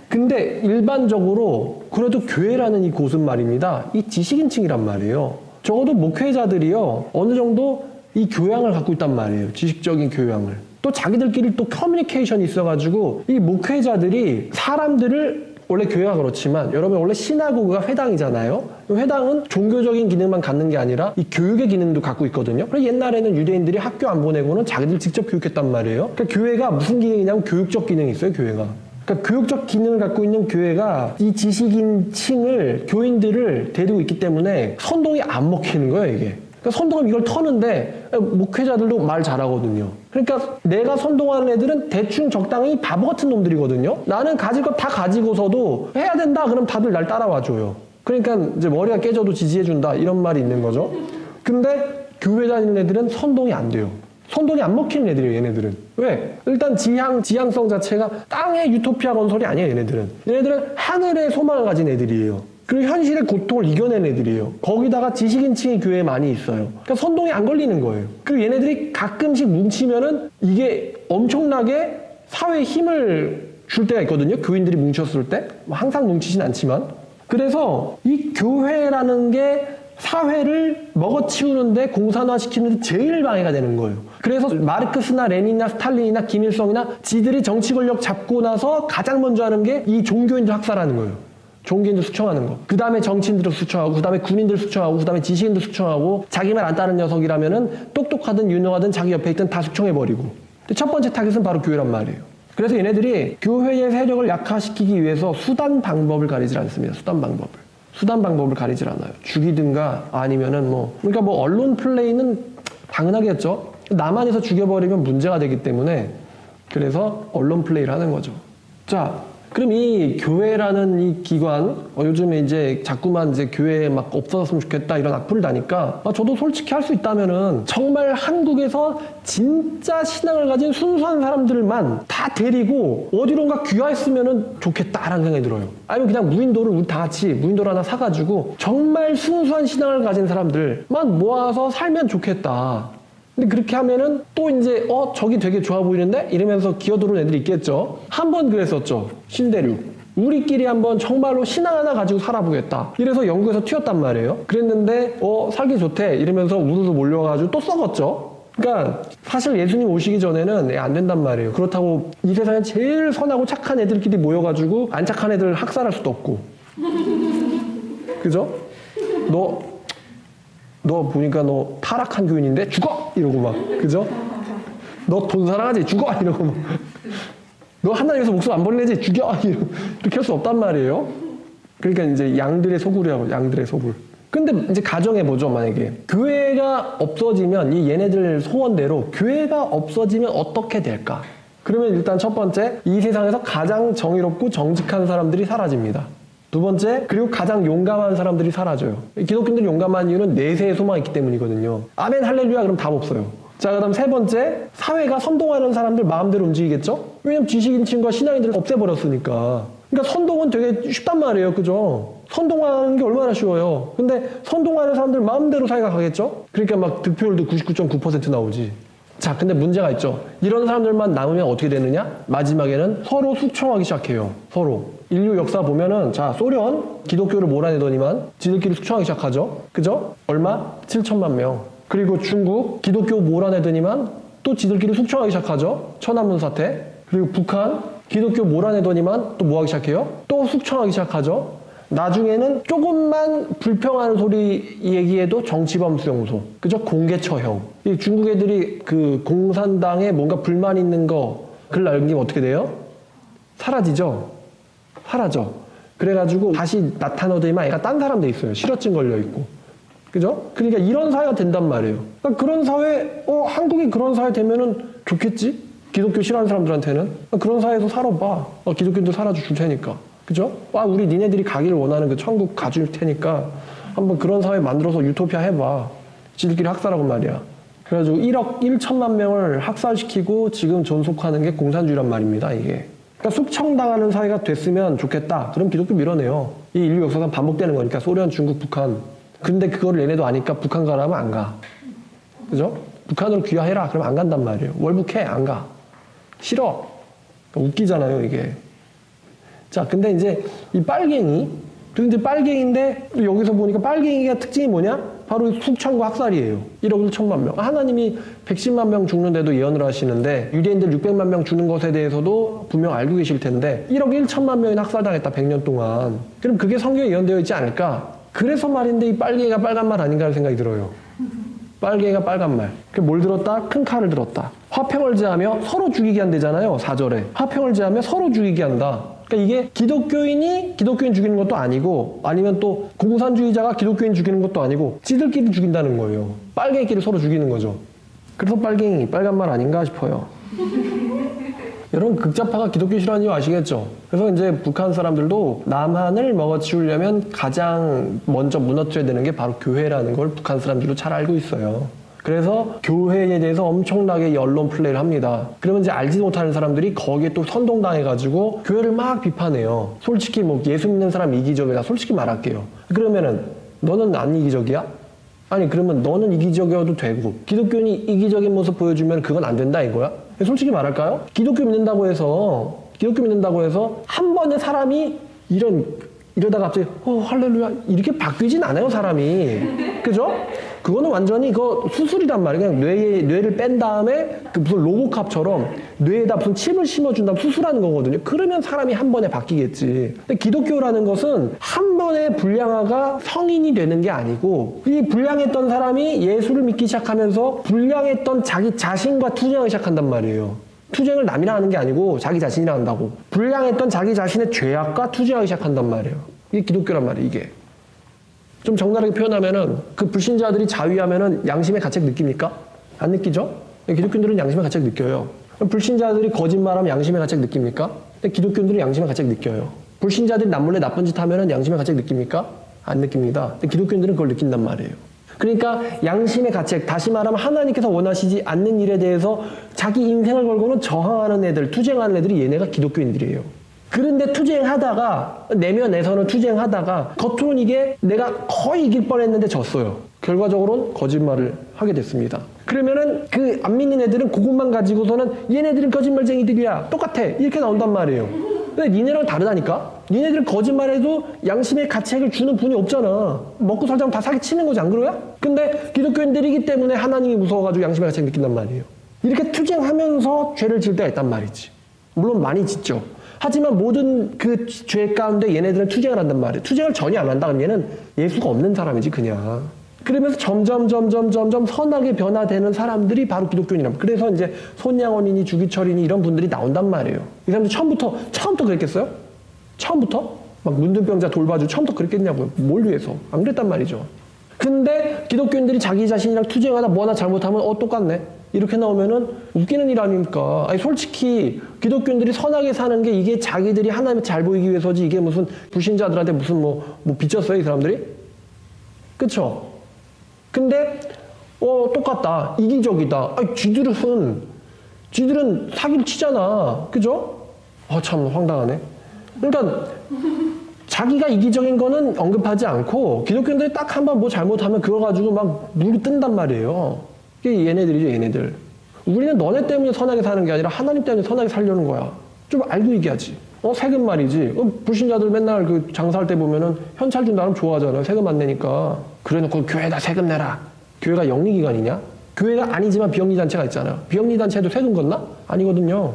근데 일반적으로 그래도 교회라는 이 곳은 말입니다. 이 지식인층이란 말이에요. 적어도 목회자들이요. 어느 정도 이 교양을 갖고 있단 말이에요. 지식적인 교양을. 또 자기들끼리 또 커뮤니케이션이 있어가지고 이 목회자들이 사람들을 원래 교회가 그렇지만 여러분 원래 시나고그가 회당이잖아요. 회당은 종교적인 기능만 갖는 게 아니라 이 교육의 기능도 갖고 있거든요. 그래서 옛날에는 유대인들이 학교 안 보내고는 자기들 직접 교육했단 말이에요. 그러니까 교회가 무슨 기능이냐면 교육적 기능이 있어요. 교회가. 그러니까 교육적 기능을 갖고 있는 교회가 이 지식인층을 교인들을 데리고 있기 때문에 선동이 안 먹히는 거예요. 이게. 그러니까 선동하면 이걸 터는데 목회자들도 말 잘하거든요. 그러니까 내가 선동하는 애들은 대충 적당히 바보 같은 놈들이거든요. 나는 가질 거 다 가지고서도 해야 된다 그럼 다들 날 따라와줘요. 그러니까 이제 머리가 깨져도 지지해준다 이런 말이 있는 거죠. 근데 교회 다니는 애들은 선동이 안 돼요. 선동이 안 먹히는 애들이에요. 얘네들은. 왜? 일단 지향성 자체가 땅의 유토피아 건설이 아니에요. 얘네들은 하늘의 소망을 가진 애들이에요. 그리고 현실의 고통을 이겨낸 애들이에요. 거기다가 지식인층이 교회에 많이 있어요. 그러니까 선동이 안 걸리는 거예요. 그리고 얘네들이 가끔씩 뭉치면은 이게 엄청나게 사회에 힘을 줄 때가 있거든요. 교인들이 뭉쳤을 때. 항상 뭉치진 않지만. 그래서 이 교회라는 게 사회를 먹어치우는데 공산화시키는데 제일 방해가 되는 거예요. 그래서 마르크스나 레닌이나 스탈린이나 김일성이나 지들이 정치 권력 잡고 나서 가장 먼저 하는 게 이 종교인들 학살하는 거예요. 종교인들 수청하는 거. 그 다음에 정치인들을 수청하고, 그 다음에 군인들 수청하고, 그 다음에 지식인들 수청하고, 자기 말 안 따르는 녀석이라면은 똑똑하든 유능하든 자기 옆에 있든 다 수청해버리고. 근데 첫 번째 타겟은 바로 교회란 말이에요. 그래서 얘네들이 교회의 세력을 약화시키기 위해서 수단 방법을 가리질 않습니다. 수단 방법을 가리질 않아요. 죽이든가 아니면은 그러니까 언론 플레이는 당연하겠죠. 남한에서 죽여버리면 문제가 되기 때문에 그래서 언론 플레이를 하는 거죠. 자, 그럼 이 교회라는 이 기관, 요즘에 이제 자꾸만 이제 교회에 막 없어졌으면 좋겠다 이런 악플을 다니까, 저도 솔직히 할 수 있다면은 정말 한국에서 진짜 신앙을 가진 순수한 사람들만 다 데리고 어디론가 귀화했으면은 좋겠다라는 생각이 들어요. 아니면 그냥 무인도를 우리 다 같이 무인도를 하나 사가지고 정말 순수한 신앙을 가진 사람들만 모아서 살면 좋겠다. 근데 그렇게 하면은 또 이제 저기 되게 좋아 보이는데? 이러면서 기어들어온 애들이 있겠죠. 한 번 그랬었죠. 신대륙. 우리끼리 한번 정말로 신앙 하나 가지고 살아보겠다. 이래서 영국에서 튀었단 말이에요. 그랬는데 살기 좋대 이러면서 우르르 몰려가지고 또 썩었죠. 그러니까 사실 예수님 오시기 전에는 안 된단 말이에요. 그렇다고 이 세상에 제일 선하고 착한 애들끼리 모여가지고 안 착한 애들 학살할 수도 없고. 그죠? 너 보니까 너 타락한 교인인데 죽어! 이러고 막, 그죠? 너 돈 사랑하지? 죽어! 이러고 막. 너 하나님에서 목숨 안 버리지? 죽여! 이렇게 할 수 없단 말이에요. 그러니까 이제 양들의 소굴이라고, 양들의 소굴. 근데 이제 가정해보죠, 만약에. 교회가 없어지면, 이 얘네들 소원대로 교회가 없어지면 어떻게 될까? 그러면 일단 첫 번째, 이 세상에서 가장 정의롭고 정직한 사람들이 사라집니다. 두 번째, 그리고 가장 용감한 사람들이 사라져요. 기독교인들이 용감한 이유는 내세의 소망이 있기 때문이거든요. 아멘 할렐루야 그럼 답 없어요. 자, 그 다음 세 번째, 사회가 선동하는 사람들 마음대로 움직이겠죠? 왜냐면 지식인층과 신앙인들을 없애버렸으니까. 그러니까 선동은 되게 쉽단 말이에요. 그죠? 선동하는 게 얼마나 쉬워요. 근데 선동하는 사람들 마음대로 사회가 가겠죠? 그러니까 막 득표율도 99.9% 나오지. 자, 근데 문제가 있죠. 이런 사람들만 남으면 어떻게 되느냐? 마지막에는 서로 숙청하기 시작해요. 서로. 인류 역사 보면은, 자, 소련 기독교를 몰아내더니만 지들끼리 숙청하기 시작하죠. 그죠? 얼마? 7천만 명. 그리고 중국 기독교 몰아내더니만 또 지들끼리 숙청하기 시작하죠. 천안문 사태. 그리고 북한 기독교 몰아내더니만 또 뭐 하기 시작해요? 또 숙청하기 시작하죠. 나중에는 조금만 불평하는 소리 얘기해도 정치범 수용소. 그죠? 공개 처형. 이 중국 애들이 그 공산당에 뭔가 불만 있는 거 글 남기면 어떻게 돼요? 사라지죠? 사라져. 그래가지고 다시 나타나더니만 애가 딴 사람 돼 있어요. 실어증 걸려있고. 그죠? 그러니까 이런 사회가 된단 말이에요. 그러니까 그런 사회, 한국이 그런 사회 되면은 좋겠지? 기독교 싫어하는 사람들한테는. 그런 사회에서 살아봐. 기독교인들 살아줄 테니까. 그죠? 우리 니네들이 가기를 원하는 그 천국 가줄 테니까 한번 그런 사회 만들어서 유토피아 해봐. 지들끼리 학살하고 말이야. 그래가지고 1억 1천만 명을 학살시키고 지금 존속하는 게 공산주의란 말입니다, 이게. 그러니까 숙청당하는 사회가 됐으면 좋겠다. 그럼 기독교 밀어내요. 이 인류 역사상 반복되는 거니까 소련, 중국, 북한. 근데 그거를 얘네도 아니까 북한 가라면 안 가. 그죠? 북한으로 귀화해라. 그러면 안 간단 말이에요. 월북해. 안 가. 싫어. 그러니까 웃기잖아요, 이게. 자, 근데 이제 이 빨갱이. 근데 빨갱이인데 여기서 보니까 빨갱이가 특징이 뭐냐? 바로 숙청과 학살이에요. 1억 1천만 명. 하나님이 110만 명 죽는데도 예언을 하시는데 유대인들 600만 명 죽는 것에 대해서도 분명 알고 계실 텐데 1억 1천만 명이 학살당했다. 100년 동안. 그럼 그게 성경에 예언되어 있지 않을까? 그래서 말인데 이 빨갱이가 빨간 말 아닌가 하는 생각이 들어요. 빨갱이가 빨간 말. 뭘 들었다? 큰 칼을 들었다. 화평을 제하며 서로 죽이게 한대잖아요. 4절에. 화평을 제하며 서로 죽이게 한다. 그러니까 이게 기독교인이 기독교인 죽이는 것도 아니고 아니면 또 공산주의자가 기독교인 죽이는 것도 아니고 지들끼리 죽인다는 거예요. 빨갱이끼리 서로 죽이는 거죠. 그래서 빨갱이, 빨간 말 아닌가 싶어요. 여러분 극좌파가 기독교 싫어하는 이유 아시겠죠? 그래서 이제 북한 사람들도 남한을 먹어치우려면 가장 먼저 무너뜨려야 되는 게 바로 교회라는 걸 북한 사람들도 잘 알고 있어요. 그래서 교회에 대해서 엄청나게 언론 플레이를 합니다. 그러면 이제 알지 못하는 사람들이 거기에 또 선동당해가지고 교회를 막 비판해요. 솔직히 뭐 예수 믿는 사람 이기적이다. 솔직히 말할게요. 그러면은 너는 안 이기적이야? 아니 그러면 너는 이기적이어도 되고 기독교인이 이기적인 모습 보여주면 그건 안 된다 이거야? 솔직히 말할까요? 기독교 믿는다고 해서 한 번에 사람이 이러다가 갑자기 할렐루야 이렇게 바뀌진 않아요 사람이. 그죠? 그거는 완전히 수술이란 말이에요. 그냥 뇌를 뺀 다음에 그 무슨 로보캅처럼 뇌에다 무슨 칩을 심어준 다음 수술하는 거거든요. 그러면 사람이 한 번에 바뀌겠지. 근데 기독교라는 것은 한 번에 불량아가 성인이 되는 게 아니고 이 불량했던 사람이 예수를 믿기 시작하면서 불량했던 자기 자신과 투쟁하기 시작한단 말이에요. 투쟁을 남이랑 하는 게 아니고 자기 자신이랑 한다고. 불량했던 자기 자신의 죄악과 투쟁하기 시작한단 말이에요. 이게 기독교란 말이에요, 이게. 좀 적나라하게 표현하면은 그 불신자들이 자위하면은 양심의 가책 느낍니까? 안 느끼죠? 기독교인들은 양심의 가책 느껴요. 불신자들이 거짓말하면 양심의 가책 느낍니까? 근데 기독교인들은 양심의 가책을 느껴요. 불신자들이 남몰래 나쁜 짓 하면 양심의 가책 느낍니까? 안 느낍니다. 근데 기독교인들은 그걸 느낀단 말이에요. 그러니까 양심의 가책, 다시 말하면 하나님께서 원하시지 않는 일에 대해서 자기 인생을 걸고는 저항하는 애들, 투쟁하는 애들이 얘네가 기독교인들이에요. 그런데 투쟁하다가 내면에서는 투쟁하다가 겉으로는 이게 내가 거의 이길 뻔했는데 졌어요. 결과적으로는 거짓말을 하게 됐습니다. 그러면은 그 안 믿는 애들은 그것만 가지고서는 얘네들은 거짓말쟁이들이야, 똑같아, 이렇게 나온단 말이에요. 근데 니네랑 다르다니까? 니네들은 거짓말해도 양심의 가책을 주는 분이 없잖아. 먹고 살자면 다 사기치는 거지, 안 그래요? 근데 기독교인들이기 때문에 하나님이 무서워가지고 양심의 가책을 느낀단 말이에요. 이렇게 투쟁하면서 죄를 질 때가 있단 말이지. 물론 많이 짓죠. 하지만 모든 그 죄 가운데 얘네들은 투쟁을 한단 말이에요. 투쟁을 전혀 안 한다 그러면 얘는 예수가 없는 사람이지, 그냥. 그러면서 점점 선하게 변화되는 사람들이 바로 기독교인이랍니다. 그래서 이제 손양원이니 주기철이니 이런 분들이 나온단 말이에요. 이 사람들 처음부터 그랬겠어요? 처음부터? 막 문둥병자 돌봐주고 처음부터 그랬겠냐고요. 뭘 위해서? 안 그랬단 말이죠. 근데 기독교인들이 자기 자신이랑 투쟁하다 뭐 하나 잘못하면 똑같네, 이렇게 나오면은 웃기는 일 아닙니까? 아니, 솔직히 기독교인들이 선하게 사는 게 이게 자기들이 하나님을 잘 보이기 위해서지, 이게 무슨 불신자들한테 무슨 뭐 비쳤어요, 이 사람들이? 그쵸? 근데 똑같다, 이기적이다. 아니, 쥐들은 사기를 치잖아, 그죠? 참 황당하네. 그러니까 자기가 이기적인 거는 언급하지 않고 기독교인들이 딱 한 번 뭐 잘못하면 그거 가지고 막 물고 뜬단 말이에요. 이게 얘네들이죠, 얘네들. 우리는 너네 때문에 선하게 사는 게 아니라 하나님 때문에 선하게 살려는 거야. 좀 알고 얘기하지. 세금 말이지. 불신자들 맨날 그 장사할 때 보면은 현찰 준다면 좋아하잖아요. 세금 안 내니까. 그래놓고 교회에다 세금 내라. 교회가 영리기관이냐? 교회가 아니지만 비영리단체가 있잖아요. 비영리단체도 세금 걷나? 아니거든요.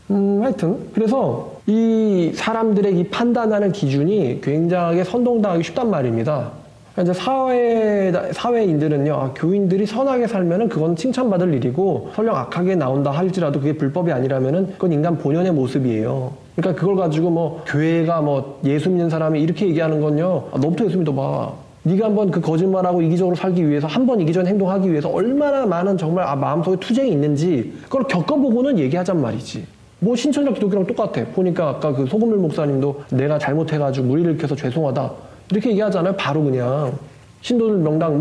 하여튼. 그래서 이 사람들의 이 판단하는 기준이 굉장히 선동당하기 쉽단 말입니다. 이제 사회인들은요, 교인들이 선하게 살면은 그건 칭찬받을 일이고, 설령 악하게 나온다 할지라도 그게 불법이 아니라면은 그건 인간 본연의 모습이에요. 그러니까 그걸 가지고 뭐 교회가 뭐 예수 믿는 사람이 이렇게 얘기하는 건요, 너부터 예수 믿어봐. 네가 한번 그 거짓말하고 이기적으로 살기 위해서, 한번 이기적인 행동하기 위해서 얼마나 많은 정말 마음속에 투쟁이 있는지 그걸 겪어보고는 얘기하잔 말이지. 뭐 신천지랑 기독교랑 똑같아. 보니까 아까 그 소금물 목사님도 내가 잘못해가지고 무리를 일으켜서 죄송하다 이렇게 얘기하잖아요. 바로 그냥 신도들 명단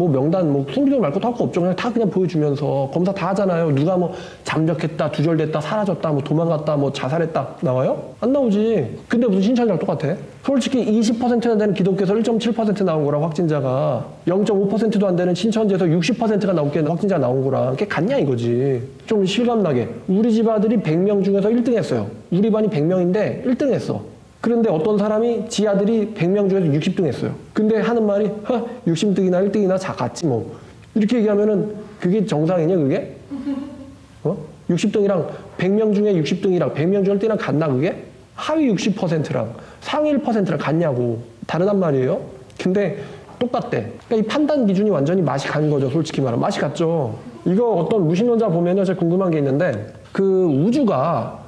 숨기도 말고 다 할 거 없죠. 그냥 다 그냥 보여주면서 검사 다 하잖아요. 누가 뭐 잠적했다, 두절됐다, 사라졌다, 뭐 도망갔다, 뭐 자살했다 나와요? 안 나오지. 근데 무슨 신천지랑 똑같아? 솔직히 20%나 되는 기독교에서 1.7% 나온 거랑 확진자가 0.5%도 안 되는 신천지에서 60%가 나오게 확진자가 나온 거랑 그게 같냐 이거지. 좀 실감나게. 우리 집 아들이 100명 중에서 1등 했어요. 우리 반이 100명인데 1등 했어. 그런데 어떤 사람이 지 아들이 100명 중에서 60등 했어요. 근데 하는 말이 60등이나 1등이나 같지 뭐. 이렇게 얘기하면은 그게 정상이냐 그게? 60등이랑 100명 중에 60등이랑 100명 중에 1등이랑 같나 그게? 하위 60%랑 상위 1%랑 같냐고. 다르단 말이에요. 근데 똑같대. 그러니까 이 판단 기준이 완전히 맛이 간 거죠. 솔직히 말하면. 맛이 갔죠. 이거 어떤 무신론자 보면요, 제가 궁금한 게 있는데, 그 우주가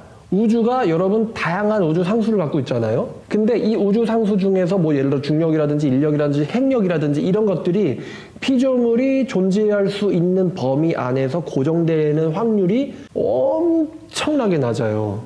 여러분 다양한 우주 상수를 갖고 있잖아요. 근데 이 우주 상수 중에서 뭐 예를 들어 중력이라든지 인력이라든지 핵력이라든지 이런 것들이 피조물이 존재할 수 있는 범위 안에서 고정되는 확률이 엄청나게 낮아요.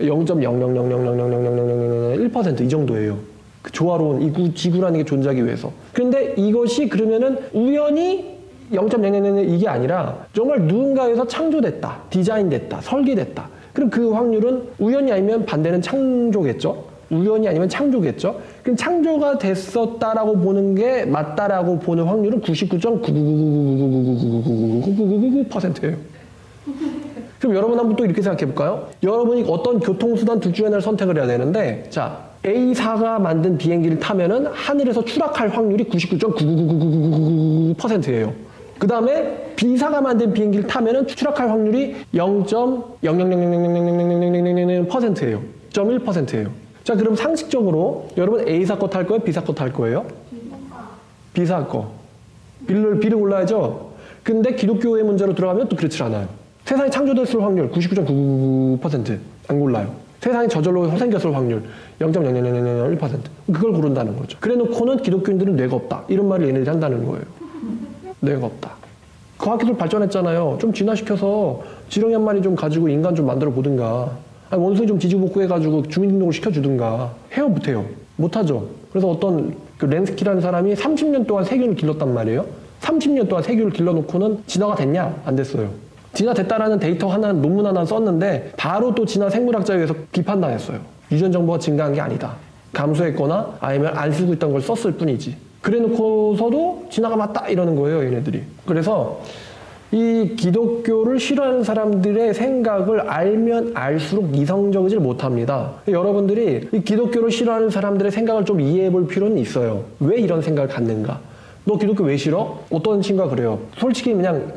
0.000000001% 이 정도예요. 그 조화로운 이 지구라는 게 존재하기 위해서. 그런데 이것이 그러면은 우연히 0.000 이게 아니라 정말 누군가에서 창조됐다, 디자인됐다, 설계됐다. 그럼 그 확률은 우연이 아니면 반대는 창조겠죠? 우연이 아니면 창조겠죠? 그럼 창조가 됐었다라고 보는 게 맞다라고 보는 확률은 99.9999999999999%예요. 그럼 여러분 한번 또 이렇게 생각해 볼까요? 여러분이 어떤 교통수단 둘 중에 하나를 선택을 해야 되는데, 자, A사가 만든 비행기를 타면은 하늘에서 추락할 확률이 99.9999999%예요. 그 다음에 B사가 만든 비행기를 타면은 추락할 확률이 0.000000000%예요. 0.1%예요. 자, 그럼 상식적으로 여러분 A사 거 탈 거예요? B사 거 탈 거예요? B사 거. B를 골라야죠. 근데 기독교의 문제로 들어가면 또 그렇지 않아요. 세상이 창조됐을 확률 99.999% 안 골라요. 세상이 저절로 생겼을 확률 0.00001%. 그걸 고른다는 거죠. 그래 놓고는 기독교인들은 뇌가 없다. 이런 말을 얘네들이 한다는 거예요. 뇌가 없다. 과학기술 발전했잖아요. 좀 진화시켜서 지렁이 한 마리 좀 가지고 인간 좀 만들어 보든가. 아니, 원숭이 좀 뒤지고 해가지고 주민등록을 시켜주든가. 해요, 못해요? 못하죠. 그래서 어떤 그 렌스키라는 사람이 30년 동안 세균을 길렀단 말이에요. 30년 동안 세균을 길러놓고는 진화가 됐냐? 안 됐어요. 진화됐다라는 데이터 하나, 논문 하나 썼는데 바로 또 진화 생물학자에 의해서 비판당했어요. 유전 정보가 증가한 게 아니다. 감소했거나 아니면 안 쓰고 있던 걸 썼을 뿐이지. 그래놓고서도 진화가 맞다 이러는 거예요, 얘네들이. 그래서 이 기독교를 싫어하는 사람들의 생각을 알면 알수록 이성적이질 못합니다. 여러분들이 이 기독교를 싫어하는 사람들의 생각을 좀 이해해 볼 필요는 있어요. 왜 이런 생각을 갖는가? 너 기독교 왜 싫어? 어떤 친구가 그래요. 솔직히 그냥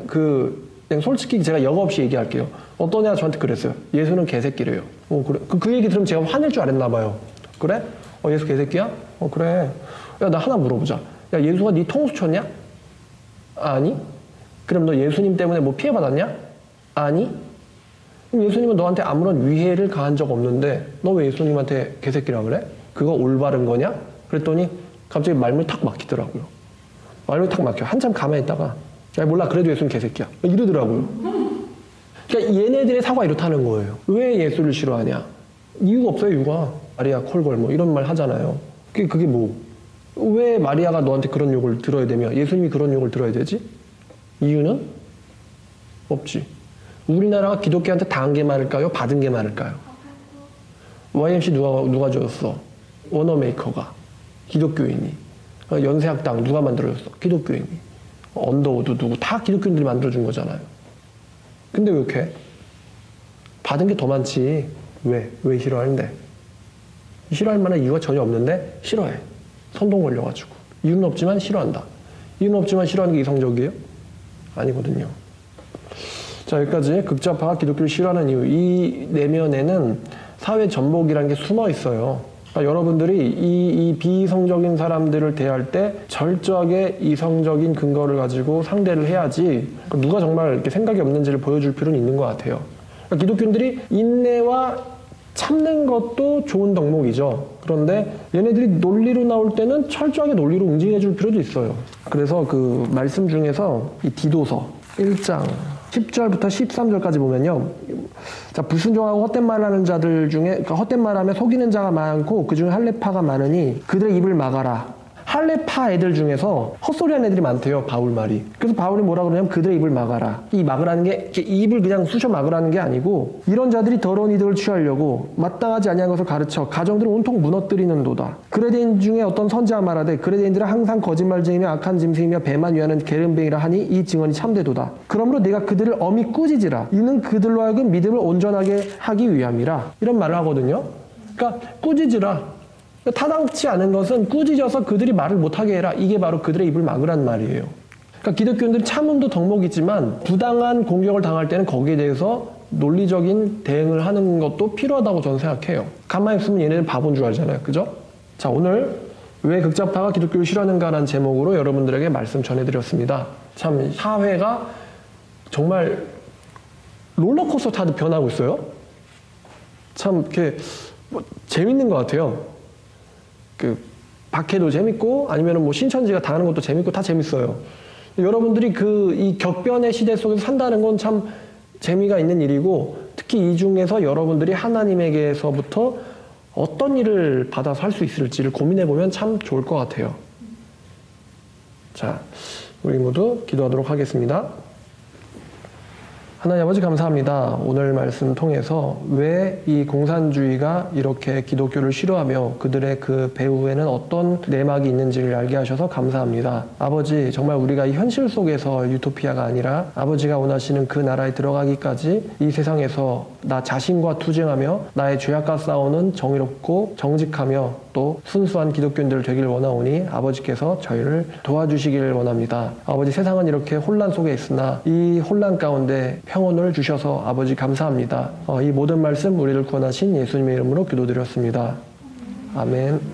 솔직히 제가 역 없이 얘기할게요. 어떤 애가 저한테 그랬어요. 예수는 개새끼래요. 그래. 그 얘기 들으면 제가 화낼 줄 알았나 봐요. 그래? 예수 개새끼야? 그래. 야, 나 하나 물어보자. 야, 예수가 네 통수 쳤냐? 아니. 그럼 너 예수님 때문에 뭐 피해받았냐? 아니. 그럼 예수님은 너한테 아무런 위해를 가한 적 없는데 너 왜 예수님한테 개새끼라 그래? 그거 올바른 거냐? 그랬더니 갑자기 말문이 탁 막히더라고요. 말문이 탁 막혀. 한참 가만히 있다가 야, 몰라. 그래도 예수는 개새끼야. 이러더라고요. 그러니까 얘네들의 사고가 이렇다는 거예요. 왜 예수를 싫어하냐? 이유가 없어요, 이유가. 마리아 콜걸 뭐 이런 말 하잖아요. 그게 뭐? 왜 마리아가 너한테 그런 욕을 들어야 되며 예수님이 그런 욕을 들어야 되지? 이유는? 없지. 우리나라가 기독교한테 당한 게 많을까요? 받은 게 많을까요? YMC 누가 줬어? 워너메이커가. 기독교인이. 연세학당 누가 만들어줬어? 기독교인이. 언더우드 누구? 다 기독교인들이 만들어준 거잖아요. 근데 왜 이렇게? 받은 게 더 많지. 왜? 왜 싫어하는데? 싫어할 만한 이유가 전혀 없는데 싫어해. 선동 걸려가지고. 이유는 없지만 싫어한다. 이유는 없지만 싫어하는 게 이성적이에요? 아니거든요. 자, 여기까지 극좌파가 기독교를 싫어하는 이유. 이 내면에는 사회 전복이라는 게 숨어 있어요. 그러니까 여러분들이 이 비이성적인 사람들을 대할 때 철저하게 이성적인 근거를 가지고 상대를 해야지 누가 정말 이렇게 생각이 없는지를 보여줄 필요는 있는 것 같아요. 그러니까 기독교인들이 인내와 참는 것도 좋은 덕목이죠. 그런데 얘네들이 논리로 나올 때는 철저하게 논리로 응징해 줄 필요도 있어요. 그래서 그 말씀 중에서 이 디도서 1장 10절부터 13절까지 보면요. 자, 불순종하고 헛된 말하는 자들 중에, 그러니까 헛된 말하며 속이는 자가 많고 그 중에 할례파가 많으니 그들의 입을 막아라. 할례파 애들 중에서 헛소리하는 애들이 많대요, 바울 말이. 그래서 바울이 뭐라 그러냐면 그들의 입을 막아라. 이 막으라는 게 이렇게 입을 그냥 쑤셔 막으라는 게 아니고 이런 자들이 더러운 이득을 취하려고 마땅하지 아니한 것을 가르쳐 가정들을 온통 무너뜨리는도다. 그레데인 중에 어떤 선지자 말하되 그레데인들은 항상 거짓말쟁이며 악한 짐승이며 배만 위하는 게으름뱅이라 하니 이 증언이 참되도다. 그러므로 내가 그들을 엄히 꾸짖으라. 이는 그들로 하여금 믿음을 온전하게 하기 위함이라. 이런 말을 하거든요. 그러니까 꾸짖으라. 타당치 않은 것은 꾸짖어서 그들이 말을 못하게 해라. 이게 바로 그들의 입을 막으란 말이에요. 그러니까 기독교인들이 참음도 덕목이지만 부당한 공격을 당할 때는 거기에 대해서 논리적인 대응을 하는 것도 필요하다고 저는 생각해요. 가만히 있으면 얘네들 바본 줄 알잖아요. 그죠? 자, 오늘 왜 극좌파가 기독교를 싫어하는가라는 제목으로 여러분들에게 말씀 전해드렸습니다. 참 사회가 정말 롤러코스터 타듯 변하고 있어요. 참 이렇게 재밌는 것 같아요. 그 박해도 재밌고 아니면 뭐 신천지가 당하는 것도 재밌고 다 재밌어요. 여러분들이 이 격변의 시대 속에서 산다는 건 참 재미가 있는 일이고 특히 이 중에서 여러분들이 하나님에게서부터 어떤 일을 받아서 할 수 있을지를 고민해 보면 참 좋을 것 같아요. 자, 우리 모두 기도하도록 하겠습니다. 하나님 아버지 감사합니다. 오늘 말씀 통해서 왜 이 공산주의가 이렇게 기독교를 싫어하며 그들의 그 배후에는 어떤 내막이 있는지를 알게 하셔서 감사합니다. 아버지, 정말 우리가 이 현실 속에서 유토피아가 아니라 아버지가 원하시는 그 나라에 들어가기까지 이 세상에서 나 자신과 투쟁하며 나의 죄악과 싸우는 정의롭고 정직하며 또 순수한 기독교인들 되길 원하오니 아버지께서 저희를 도와주시기를 원합니다. 아버지, 세상은 이렇게 혼란 속에 있으나 이 혼란 가운데 평온을 주셔서 아버지 감사합니다. 이 모든 말씀 우리를 구원하신 예수님의 이름으로 기도드렸습니다. 아멘.